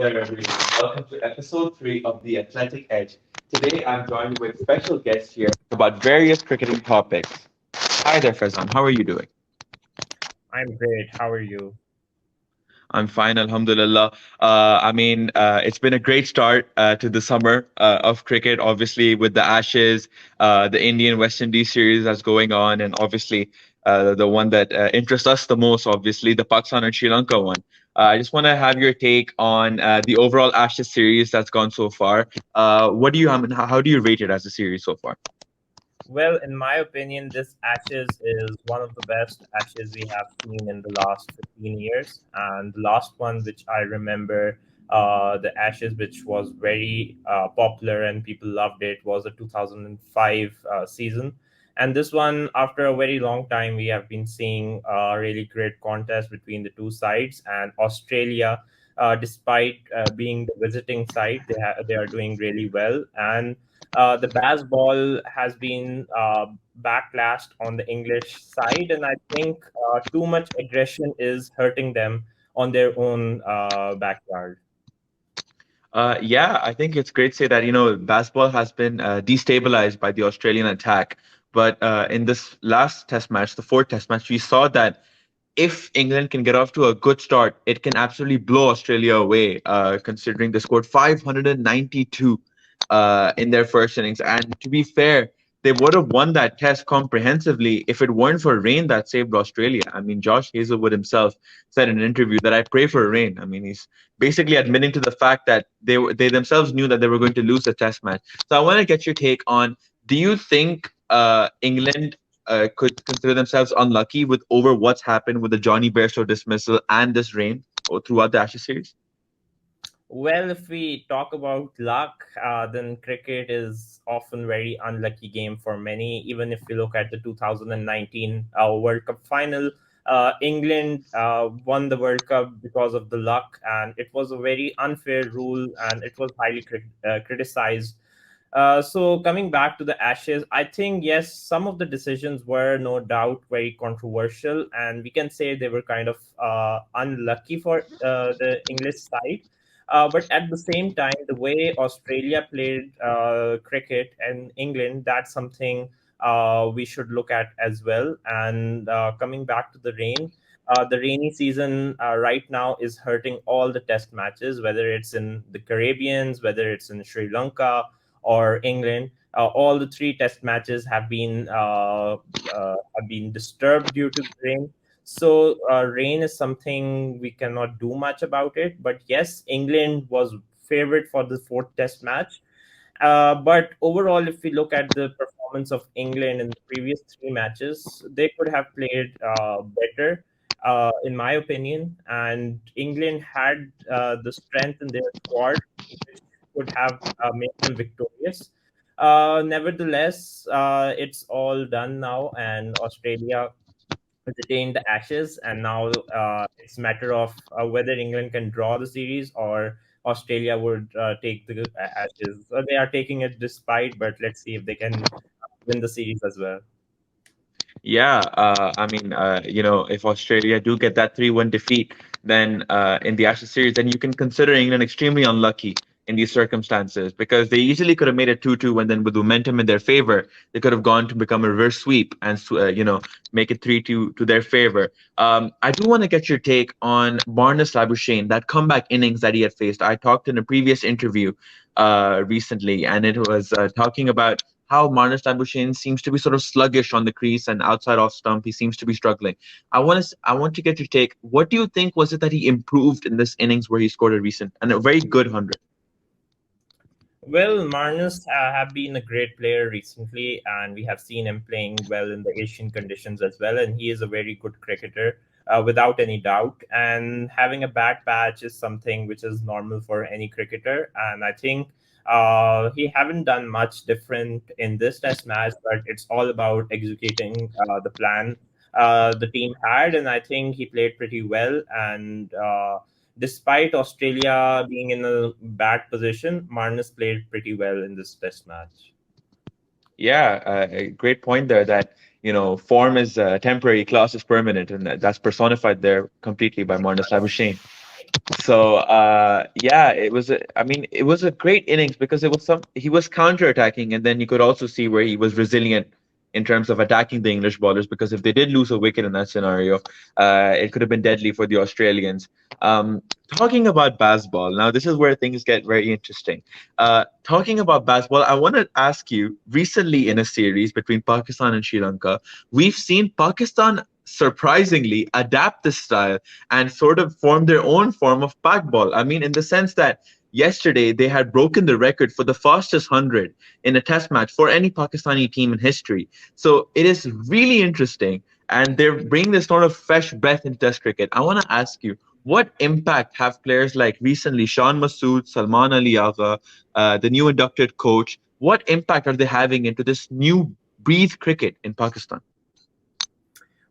there, everyone. Welcome to episode 3 of The Athletic Edge. Today, I'm joined with special guests here about various cricketing topics. Hi there, Faizan. How are you doing? I'm great. How are you? I'm fine, Alhamdulillah. It's been a great start to the summer of cricket, obviously, with the Ashes, the Indian West Indies series that's going on, and obviously the one that interests us the most, obviously, the Pakistan and Sri Lanka one. I just want to have your take on the overall Ashes series that's gone so far. What do you, I mean, how do you rate it as a series so far? Well, in my opinion, this Ashes is one of the best Ashes we have seen in the last 15 years. And the last one, which I remember, the Ashes, which was very popular and people loved it, was the 2005 season. And this one, after a very long time, we have been seeing a really great contest between the two sides. And Australia, despite being the visiting side, they are doing really well. And the baseball has been backlashed on the English side, and I think too much aggression is hurting them on their own backyard. Yeah, I think it's great to say that, basketball has been destabilized by the Australian attack. But in this last test match, the fourth test match, we saw that if England can get off to a good start, it can absolutely blow Australia away, considering they scored 592 in their first innings. And to be fair, they would have won that test comprehensively if it weren't for rain that saved Australia. I mean, Josh Hazelwood himself said in an interview that I pray for rain. I mean, he's basically admitting to the fact that they themselves knew that they were going to lose the test match. So I want to get your take on, do you think England could consider themselves unlucky with over what's happened with the Johnny Bairstow dismissal and this rain throughout the Ashes series? Well, if we talk about luck, then cricket is often very unlucky game for many. Even if we look at the 2019 World Cup final, England won the World Cup because of the luck, and it was a very unfair rule, and it was highly criticized. So coming back to the Ashes, I think yes, some of the decisions were no doubt very controversial, and we can say they were kind of unlucky for the English side. But at the same time, the way Australia played cricket and England, that's something we should look at as well. And coming back to the rainy season right now is hurting all the test matches, whether it's in the Caribbeans, whether it's in Sri Lanka or England. All the three test matches have been disturbed due to the rain. So rain is something we cannot do much about it. But yes, England was favored for the fourth test match. But overall, if we look at the performance of England in the previous three matches, they could have played better, in my opinion. And England had the strength in their squad, which could have made them victorious. Nevertheless, it's all done now, and Australia retained the Ashes, and now it's a matter of whether England can draw the series or Australia would take the Ashes. So they are taking it despite, but let's see if they can win the series as well. Yeah, if Australia do get that 3-1 defeat, then in the Ashes series, then you can consider England extremely unlucky in these circumstances because they easily could have made it 2-2, and then with momentum in their favor, they could have gone to become a reverse sweep and make it 3-2 to their favor. I do want to get your take on Marnus Labuschagne, that comeback innings that he had faced. I talked in a previous interview recently, and it was talking about how Marnus Labuschagne seems to be sort of sluggish on the crease and outside off stump. He seems to be struggling. I want to get your take. What do you think was it that he improved in this innings where he scored a recent and a very good 100? Well, Marnus have been a great player recently, and we have seen him playing well in the Asian conditions as well. And he is a very good cricketer, without any doubt. And having a bad patch is something which is normal for any cricketer. And I think he haven't done much different in this Test match, but it's all about executing the plan the team had, and I think he played pretty well. And despite Australia being in a bad position, Marnus played pretty well in this test match. Yeah, a great point there that, form is temporary, class is permanent, and that's personified there completely by Marnus Labuschagne. Yeah, I mean, it was a great innings because he was counter-attacking, and then you could also see where he was resilient in terms of attacking the English bowlers, because if they did lose a wicket in that scenario, it could have been deadly for the Australians. Um, Talking about baseball, now this is where things get very interesting. Talking about baseball, I want to ask you, recently in a series between Pakistan and Sri Lanka, we've seen Pakistan surprisingly adapt this style and sort of form their own form of PakBall. I mean, in the sense that yesterday they had broken the record for the fastest 100 in a test match for any Pakistani team in history. So it is really interesting. And they're bringing this sort of fresh breath into test cricket. I want to ask you, what impact have players like recently Sean Masood, Salman Ali Agha, the new inducted coach, what impact are they having into this new breathe cricket in Pakistan?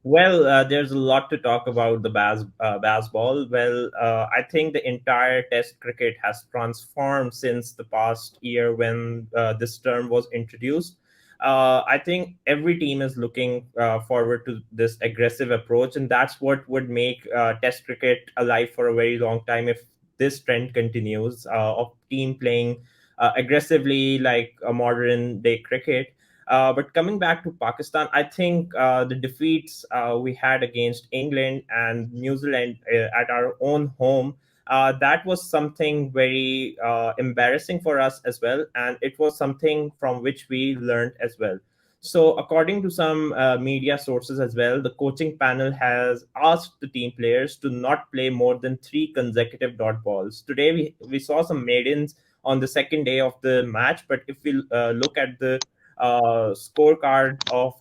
Well, there's a lot to talk about the baseball. Well, I think the entire Test cricket has transformed since the past year when this term was introduced. I think every team is looking forward to this aggressive approach, and that's what would make Test cricket alive for a very long time if this trend continues of team playing aggressively like a modern day cricket. But coming back to Pakistan, I think the defeats we had against England and New Zealand at our own home, that was something very embarrassing for us as well. And it was something from which we learned as well. So, according to some media sources as well, the coaching panel has asked the team players to not play more than three consecutive dot balls. Today, we saw some maidens on the second day of the match, but if we look at the scorecard of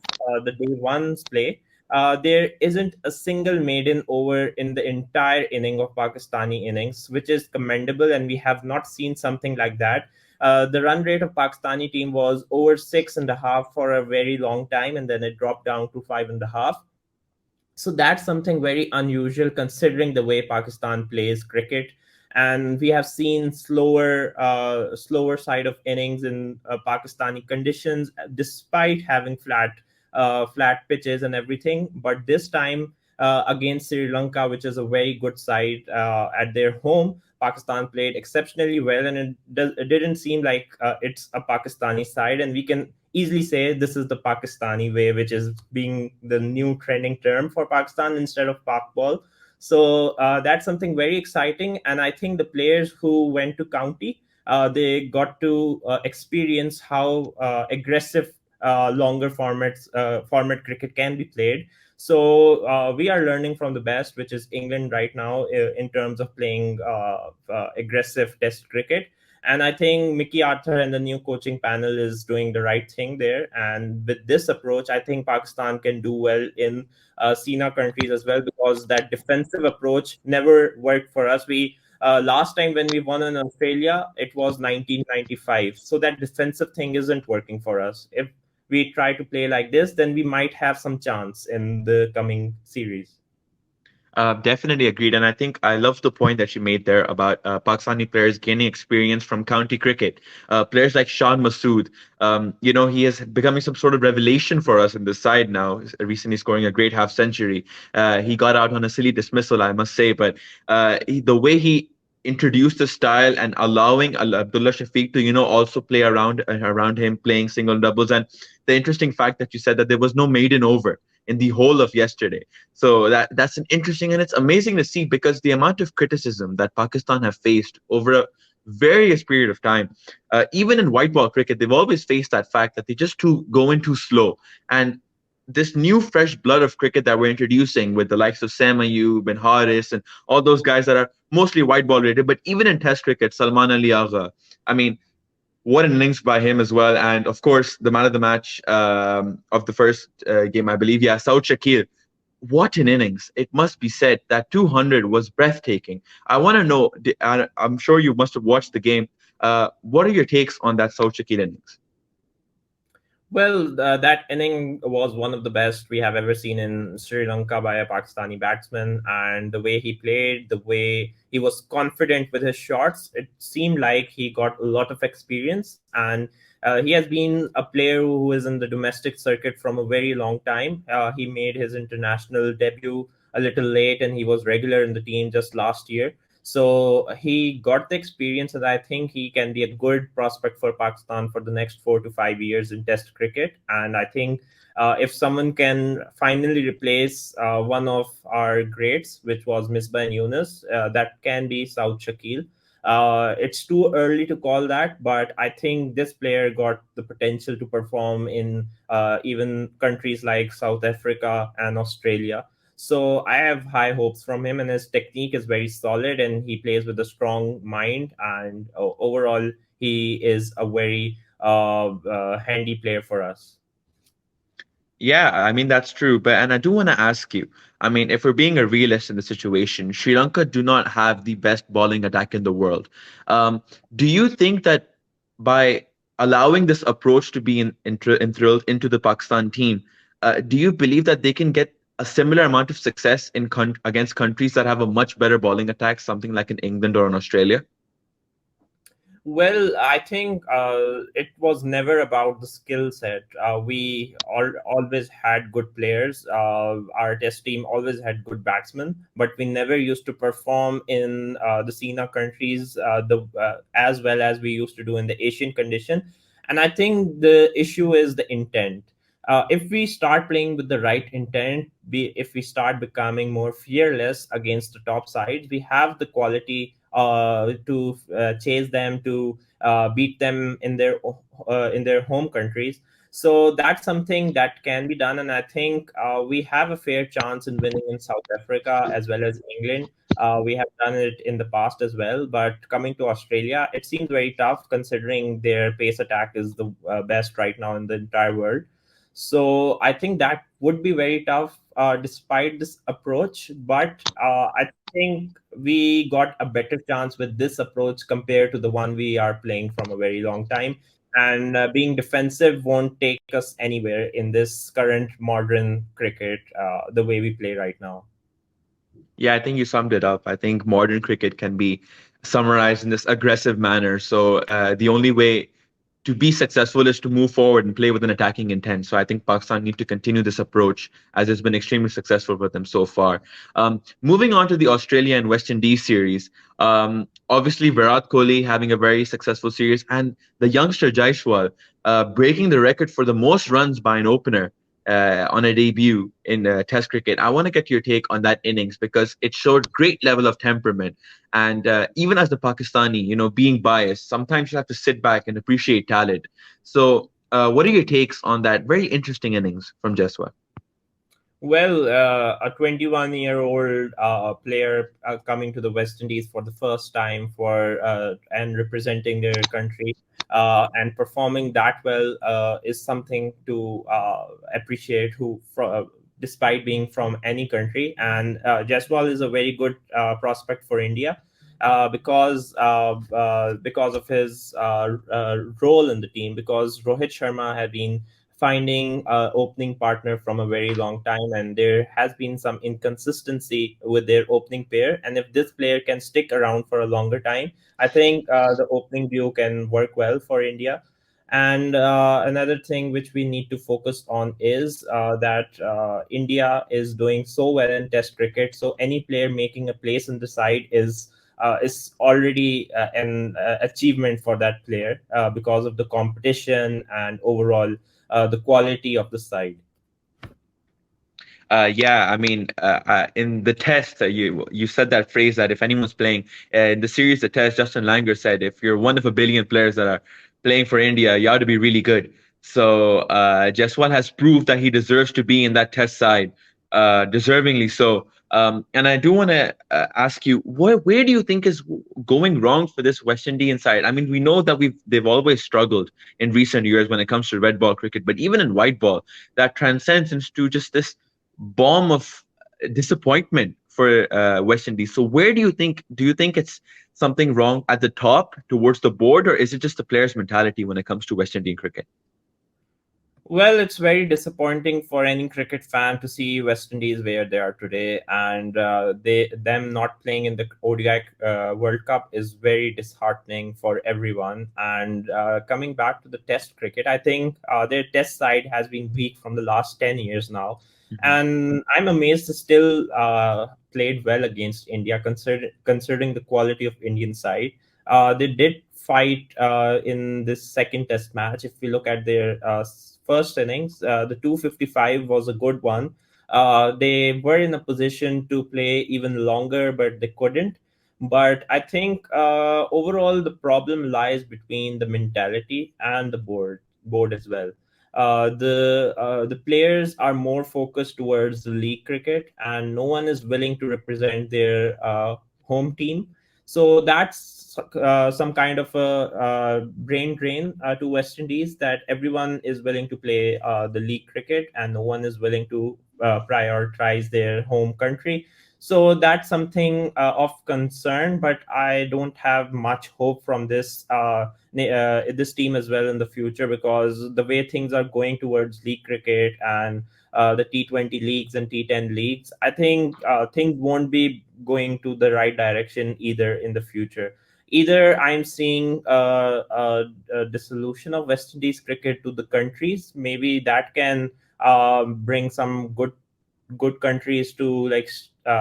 the day one's play, there isn't a single maiden over in the entire inning of Pakistani innings, which is commendable, and we have not seen something like that. The run rate of Pakistani team was over 6.5 for a very long time, and then it dropped down to 5.5. So that's something very unusual considering the way Pakistan plays cricket. And we have seen slower side of innings in Pakistani conditions, despite having flat pitches and everything. But this time against Sri Lanka, which is a very good side at their home, Pakistan played exceptionally well, and it didn't seem like it's a Pakistani side, and we can easily say this is the Pakistani way, which is being the new trending term for Pakistan instead of PakBall. So that's something very exciting, and I think the players who went to county, they got to experience how aggressive longer format cricket can be played. So we are learning from the best, which is England right now in terms of playing aggressive Test cricket. And I think Mickey Arthur and the new coaching panel is doing the right thing there. And with this approach, I think Pakistan can do well in SENA countries as well, because that defensive approach never worked for us. We last time when we won in Australia, it was 1995. So that defensive thing isn't working for us. If we try to play like this, then we might have some chance in the coming series. Definitely agreed. And I think I love the point that you made there about Pakistani players gaining experience from county cricket. Players like Sean Masood, he is becoming some sort of revelation for us in this side now, recently scoring a great half century. He got out on a silly dismissal, I must say, but the way he introduced the style and allowing Abdullah Shafiq to, also play around him, playing single doubles. And the interesting fact that you said that there was no maiden over in the whole of yesterday. So that's an interesting, and it's amazing to see, because the amount of criticism that Pakistan have faced over a various period of time, even in white ball cricket, they've always faced that fact that they just go in too slow. And this new fresh blood of cricket that we're introducing with the likes of Sam Ayub and Haris and all those guys that are mostly white ball rated, but even in Test cricket, Salman Ali Agha, I mean, what an innings by him as well. And of course, the man of the match of the first game, I believe, yeah, Saud Shakir. What an innings. It must be said that 200 was breathtaking. I want to know, I'm sure you must have watched the game. What are your takes on that Saud Shakir innings? Well, that inning was one of the best we have ever seen in Sri Lanka by a Pakistani batsman. And the way he played, the way he was confident with his shots, it seemed like he got a lot of experience. And he has been a player who is in the domestic circuit from a very long time. He made his international debut a little late, and he was regular in the team just last year. So he got the experience, and I think he can be a good prospect for Pakistan for the next 4 to 5 years in Test cricket. And I think if someone can finally replace one of our greats, which was Misbah and Yunus, that can be Saud Shakil. It's too early to call that, but I think this player got the potential to perform in even countries like South Africa and Australia. So I have high hopes from him, and his technique is very solid, and he plays with a strong mind. And overall, he is a very handy player for us. Yeah, I mean that's true, but and I do want to ask you. I mean, if we're being a realist in the situation, Sri Lanka do not have the best bowling attack in the world. Um, do you think that by allowing this approach to be enthralled into the Pakistan team, do you believe that they can get a similar amount of success against countries that have a much better bowling attack, something like in England or in Australia? Well, I think it was never about the skill set. Always had good players. Our test team always had good batsmen, but we never used to perform in the SENA countries as well as we used to do in the Asian condition. And I think the issue is the intent. If we start playing with the right intent, if we start becoming more fearless against the top sides, we have the quality to chase them, to beat them in their home countries. So that's something that can be done, and I think we have a fair chance in winning in South Africa as well as England. We have done it in the past as well, but coming to Australia, it seems very tough considering their pace attack is the best right now in the entire world. So I think that would be very tough despite this approach. But I think we got a better chance with this approach compared to the one we are playing from a very long time. And being defensive won't take us anywhere in this current modern cricket, the way we play right now. Yeah, I think you summed it up. I think modern cricket can be summarized in this aggressive manner. So the only way to be successful is to move forward and play with an attacking intent. So I think Pakistan need to continue this approach as it's been extremely successful for them so far. Moving on to the Australia and West Indies series, obviously Virat Kohli having a very successful series and the youngster Jaiswal breaking the record for the most runs by an opener on a debut in Test cricket. I want to get your take on that innings because it showed great level of temperament. And even as the Pakistani, being biased, sometimes you have to sit back and appreciate talent. So, what are your takes on that very interesting innings from Jeswa? Well, a 21-year-old player coming to the West Indies for the first time for and representing their country and performing that well is something to appreciate. Despite being from any country, and Jaiswal is a very good prospect for India. Because of his role in the team, because Rohit Sharma had been finding opening partner from a very long time, and there has been some inconsistency with their opening pair. And if this player can stick around for a longer time, I think the opening duo can work well for India. And another thing which we need to focus on is that India is doing so well in Test cricket. So any player making a place in the side is already an achievement for that player because of the competition and overall the quality of the side. Yeah, I mean, in the test, you said that phrase that if anyone's playing in the series, the test, Justin Langer said, if you're one of a billion players that are playing for India, you ought to be really good. So Jaiswal has proved that he deserves to be in that test side, deservingly so. And I do want to ask you, where do you think is going wrong for this West Indian side? I mean, we know that they've always struggled in recent years when it comes to red ball cricket, but even in white ball, that transcends into just this bomb of disappointment for West Indies. So where do you think it's something wrong at the top towards the board, or is it just the players' mentality when it comes to West Indian cricket? Well, it's very disappointing for any cricket fan to see West Indies where they are today, and them not playing in the ODI World Cup is very disheartening for everyone. And coming back to the Test cricket, I think their Test side has been weak from the last 10 years now. Mhm. And I'm amazed they still played well against India, considering the quality of Indian side. They did fight in this second Test match. If we look at their first innings, the 255 was a good one. They were in a position to play even longer, but they couldn't. But I think overall the problem lies between the mentality and the board as well. The players are more focused towards the league cricket, and no one is willing to represent their home team. So that's some kind of a brain drain to West Indies, that everyone is willing to play the league cricket, and no one is willing to prioritize their home country. So that's something of concern, but I don't have much hope from this team as well in the future, because the way things are going towards league cricket and the T20 leagues and T10 leagues, I think things won't be going to the right direction either in the future. Either I'm seeing a dissolution of West Indies cricket to the countries. Maybe that can bring some good countries to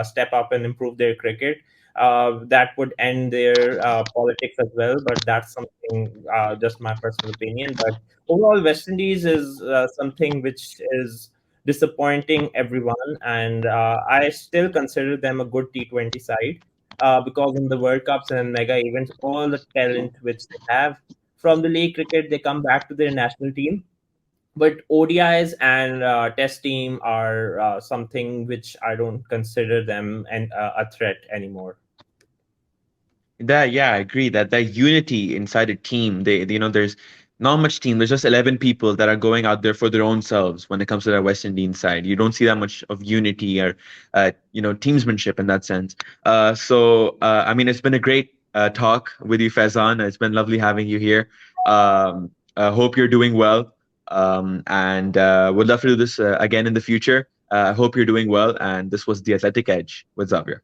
step up and improve their cricket. That would end their politics as well, but that's something just my personal opinion. But overall, West Indies is something which is disappointing everyone, and I still consider them a good T20 side, because in the World Cups and mega events, all the talent which they have from the league cricket, they come back to their national team. But ODIs and test team are something which I don't consider them a threat anymore. That yeah, I agree that that unity inside a team. There's not much team. There's just 11 people that are going out there for their own selves when it comes to that West Indian side. You don't see that much of unity or teamsmanship in that sense. I mean, it's been a great talk with you, Faizan. It's been lovely having you here. Hope you're doing well. And Would love to do this again in the future. I hope you're doing well. And this was the Athletic Edge with Xavier.